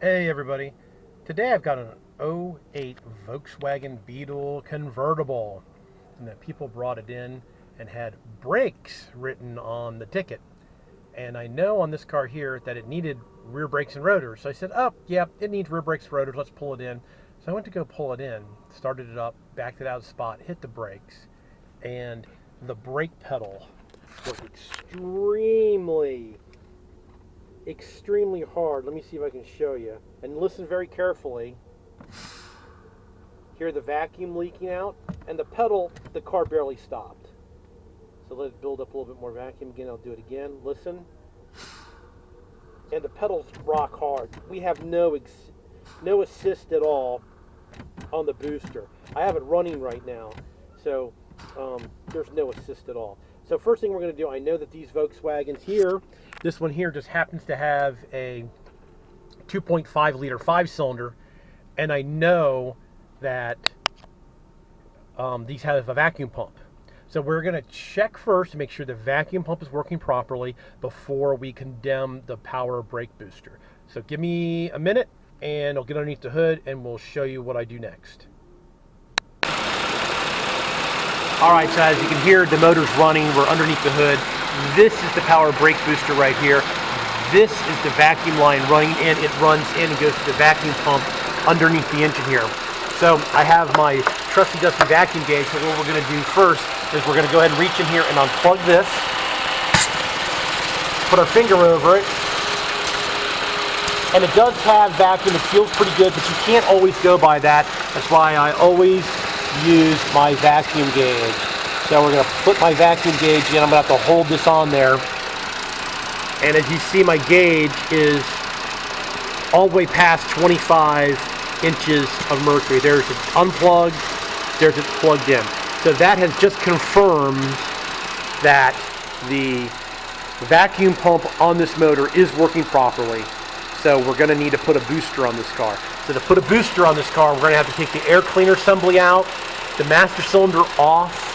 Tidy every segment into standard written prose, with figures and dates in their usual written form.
Hey everybody, today I've got an '08 Volkswagen Beetle convertible, and the people brought it in and had brakes written on the ticket. And I know on this car here that it needed rear brakes and rotors. So I said, oh yeah, it needs rear brakes and rotors, let's pull it in. So I went to go pull it in, started it up, backed it out of the spot, hit the brakes, and the brake pedal was extremely hard. Let me see if I can show you. And listen very carefully. Hear the vacuum leaking out, and the pedal, the car barely stopped. So let it build up a little bit more vacuum. Again, I'll do it again. Listen. And the pedal's rock hard. We have no assist at all on the booster. I have it running right now, so there's no assist at all. So first thing we're going to do, I know that these Volkswagens here, this one here just happens to have a 2.5 liter 5-cylinder, and I know that these have a vacuum pump. So we're going to check first to make sure the vacuum pump is working properly before we condemn the power brake booster. So give me a minute and I'll get underneath the hood and we'll show you what I do next. All right, so as you can hear, the motor's running. We're underneath the hood. This is the power brake booster right here. This is the vacuum line running in. It runs in and goes to the vacuum pump underneath the engine here. So I have my trusty dusty vacuum gauge. So what we're going to do first is we're going to go ahead and reach in here and unplug this. Put our finger over it. And it does have vacuum. It feels pretty good, but you can't always go by that. That's why I always use my vacuum gauge. So we're going to put my vacuum gauge in. I'm going to have to hold this on there. And as you see, my gauge is all the way past 25 inches of mercury. There's it unplugged, there's it plugged in. So that has just confirmed that the vacuum pump on this motor is working properly. So we're going to need to put a booster on this car. So to put a booster on this car, we're going to have to take the air cleaner assembly out, the master cylinder off,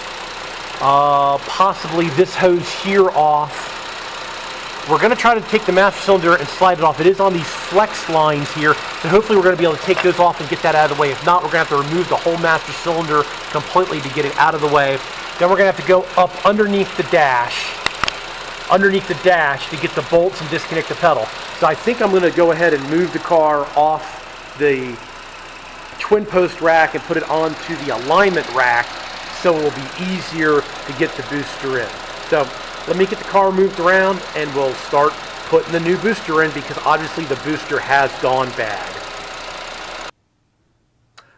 possibly this hose here off. We're going to try to take the master cylinder and slide it off. It is on these flex lines here, so hopefully we're going to be able to take those off and get that out of the way. If not, we're going to have to remove the whole master cylinder completely to get it out of the way. Then we're going to have to go up underneath the dash to get the bolts and disconnect the pedal. So I think I'm going to go ahead and move the car off the twin post rack and put it onto the alignment rack so it will be easier to get the booster in. So let me get the car moved around and we'll start putting the new booster in, because obviously the booster has gone bad.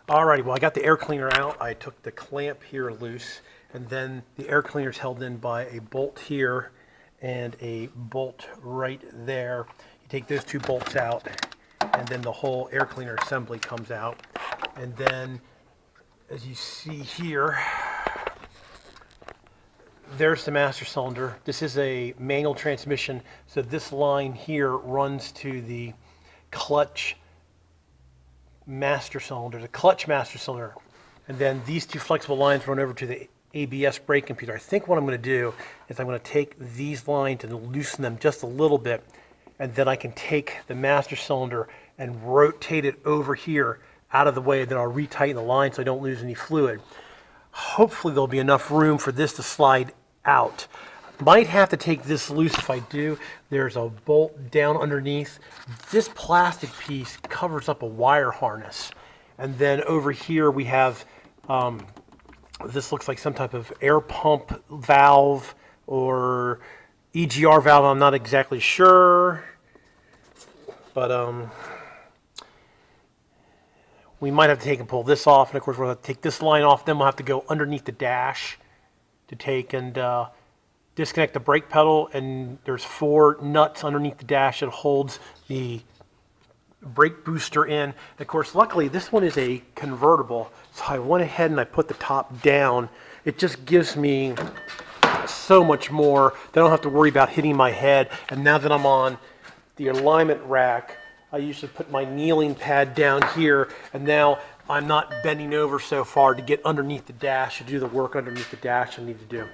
Alrighty, well, I got the air cleaner out. I took the clamp here loose, and then the air cleaner is held in by a bolt here and a bolt right there. You take those two bolts out, and then the whole air cleaner assembly comes out. And then, as you see here, there's the master cylinder. This is a manual transmission, so this line here runs to the clutch master cylinder, and then these two flexible lines run over to the ABS brake computer. I think what I'm going to do is I'm going to take these lines and loosen them just a little bit, and then I can take the master cylinder and rotate it over here out of the way, then I'll retighten the line so I don't lose any fluid. Hopefully there'll be enough room for this to slide out. Might have to take this loose. If I do, there's a bolt down underneath. This plastic piece covers up a wire harness. And then over here we have, this looks like some type of air pump valve or EGR valve. I'm not exactly sure. But we might have to take and pull this off. And of course we'll have to take this line off. Then we'll have to go underneath the dash to take and disconnect the brake pedal, and there's 4 nuts underneath the dash that holds the brake booster in. And of course, luckily this one is a convertible, so I went ahead and I put the top down. It just gives me so much more. Then I don't have to worry about hitting my head. And now that I'm on the alignment rack, I usually put my kneeling pad down here, and now I'm not bending over so far to get underneath the dash to do the work underneath the dash I need to do.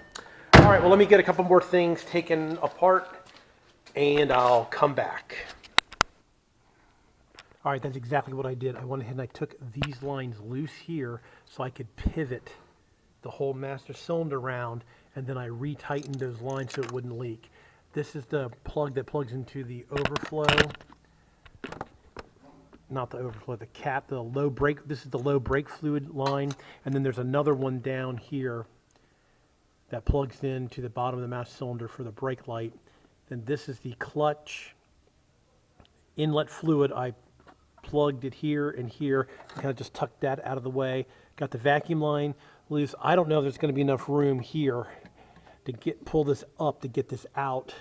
All right, well, let me get a couple more things taken apart and I'll come back. All right, that's exactly what I did. I went ahead and I took these lines loose here so I could pivot the whole master cylinder around, and then I retightened those lines so it wouldn't leak. This is the plug that plugs into the overflow, not the overflow, the cap, the low brake. This is the low brake fluid line, and then there's another one down here that plugs into the bottom of the master cylinder for the brake light. Then this is the clutch inlet fluid. I plugged it here and here, and kind of just tucked that out of the way. Got the vacuum line loose. I don't know if there's going to be enough room here to pull this up to get this out.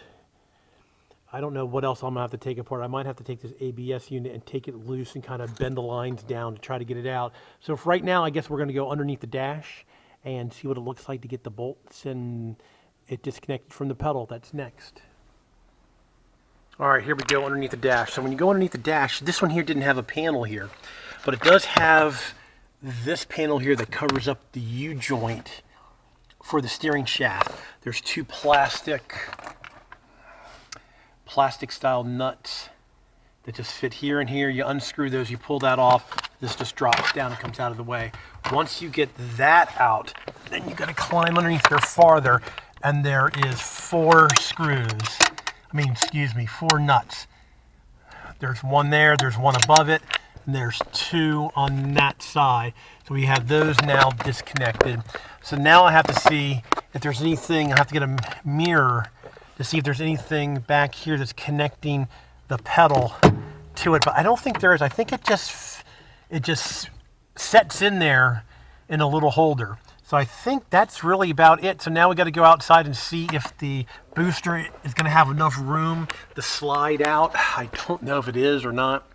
I don't know what else I'm going to have to take apart. I might have to take this ABS unit and take it loose and kind of bend the lines down to try to get it out. So for right now, I guess we're going to go underneath the dash and see what it looks like to get the bolts and it disconnected from the pedal. That's next. All right, here we go underneath the dash. So when you go underneath the dash, this one here didn't have a panel here, but it does have this panel here that covers up the U-joint for the steering shaft. There's two plastic style nuts that just fit here and here. You unscrew those, you pull that off, this just drops down and comes out of the way. Once you get that out, then you gotta climb underneath there farther, and there is four nuts. There's one there, there's one above it, and there's two on that side. So we have those now disconnected. So now I have to see if there's anything, I have to get a mirror to see if there's anything back here that's connecting the pedal to it. But I don't think there is. I think it just sets in there in a little holder. So I think that's really about it. So now we got to go outside and see if the booster is going to have enough room to slide out. I don't know if it is or not.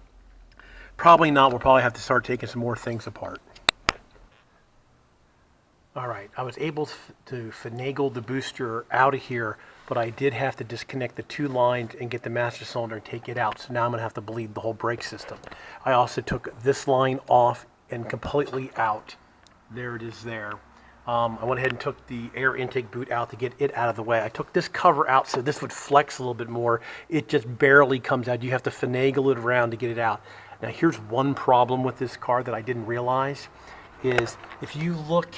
Probably not. We'll probably have to start taking some more things apart. All right, I was able to finagle the booster out of here, but I did have to disconnect the two lines and get the master cylinder and take it out. So now I'm going to have to bleed the whole brake system. I also took this line off and completely out. There it is there. I went ahead and took the air intake boot out to get it out of the way. I took this cover out so this would flex a little bit more. It just barely comes out. You have to finagle it around to get it out. Now here's one problem with this car that I didn't realize is if you look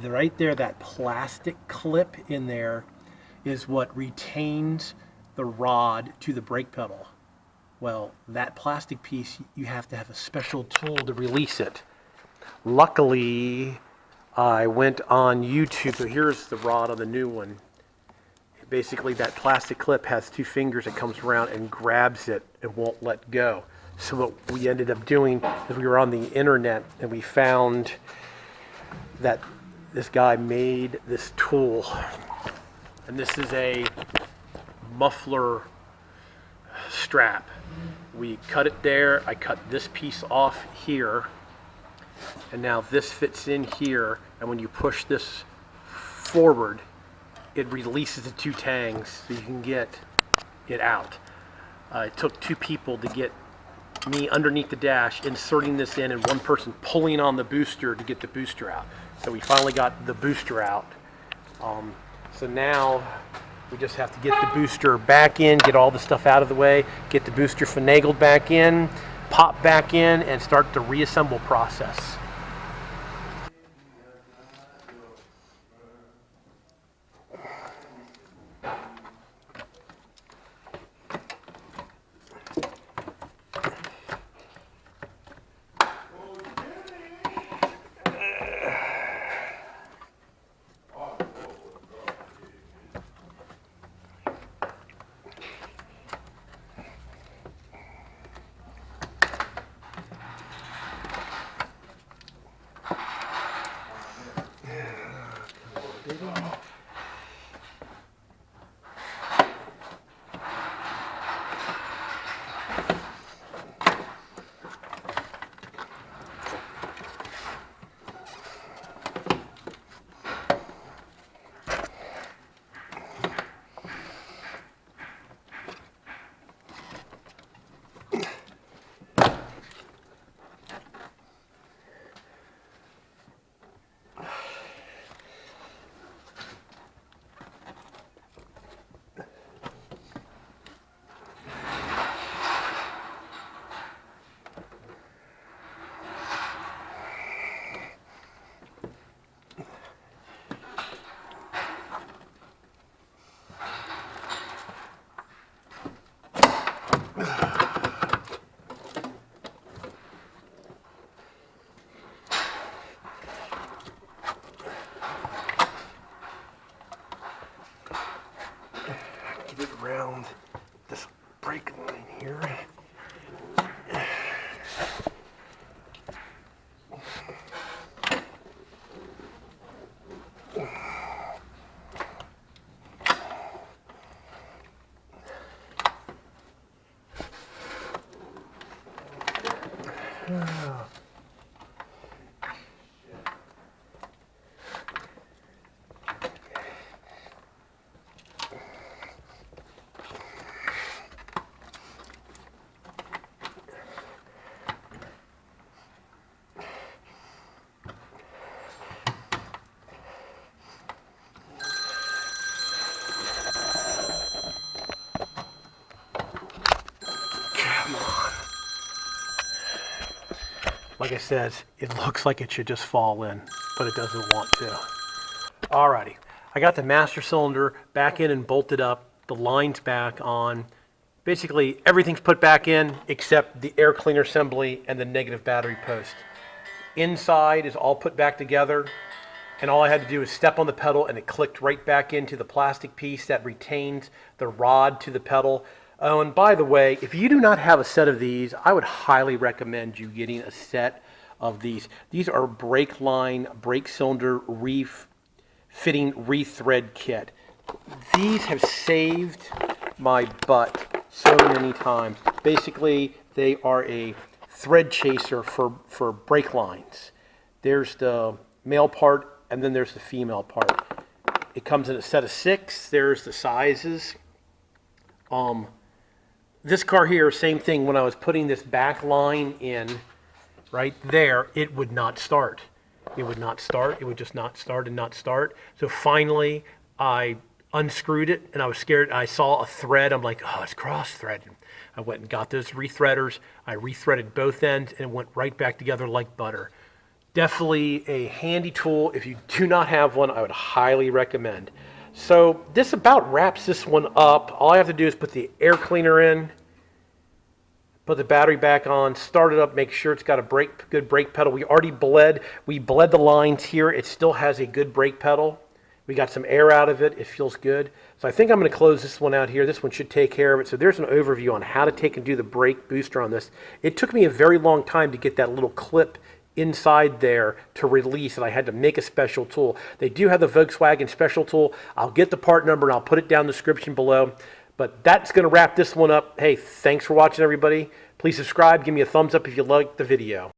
right there, that plastic clip in there is what retains the rod to the brake pedal. Well, that plastic piece, you have to have a special tool to release it. Luckily, I went on YouTube, so here's the rod on the new one. Basically, that plastic clip has two fingers that comes around and grabs it and won't let go. So what we ended up doing is we were on the internet and we found that this guy made this tool. And this is a muffler strap. We cut it there. I cut this piece off here. And now this fits in here, and when you push this forward, it releases the two tangs so you can get it out. It took two people to get me underneath the dash, inserting this in, and one person pulling on the booster to get the booster out. So we finally got the booster out. So now we just have to get the booster back in, get all the stuff out of the way, get the booster finagled back in, pop back in, and start the reassemble process. Get it around this brake line here. Like I said, it looks like it should just fall in, but it doesn't want to. Alrighty, I got the master cylinder back in and bolted up, the line's back on. Basically, everything's put back in except the air cleaner assembly and the negative battery post. Inside is all put back together, and all I had to do is step on the pedal and it clicked right back into the plastic piece that retains the rod to the pedal. Oh, and by the way, if you do not have a set of these, I would highly recommend you getting a set of these. These are brake line, brake cylinder, Reef fitting Rethread kit. These have saved my butt so many times. Basically, they are a thread chaser for brake lines. There's the male part, and then there's the female part. It comes in a set of 6. There's the sizes. This car here, same thing. When I was putting this back line in right there, it would not start. It would not start. It would just not start and not start. So finally, I unscrewed it, and I was scared. I saw a thread. I'm like, oh, it's cross-threaded. I went and got those rethreaders. I rethreaded both ends, and it went right back together like butter. Definitely a handy tool. If you do not have one, I would highly recommend. So this about wraps this one up. All I have to do is put the air cleaner in, put the battery back on, start it up, make sure it's got a good brake pedal. We bled the lines here. It still has a good brake pedal. We got some air out of it. It feels good. So I think I'm going to close this one out here. This one should take care of it. So there's an overview on how to take and do the brake booster on this. It took me a very long time to get that little clip inside there to release, and I had to make a special tool. They do have the Volkswagen special tool. I'll get the part number and I'll put it down in the description below. But that's going to wrap this one up. Hey, thanks for watching, everybody. Please subscribe. Give me a thumbs up if you liked the video.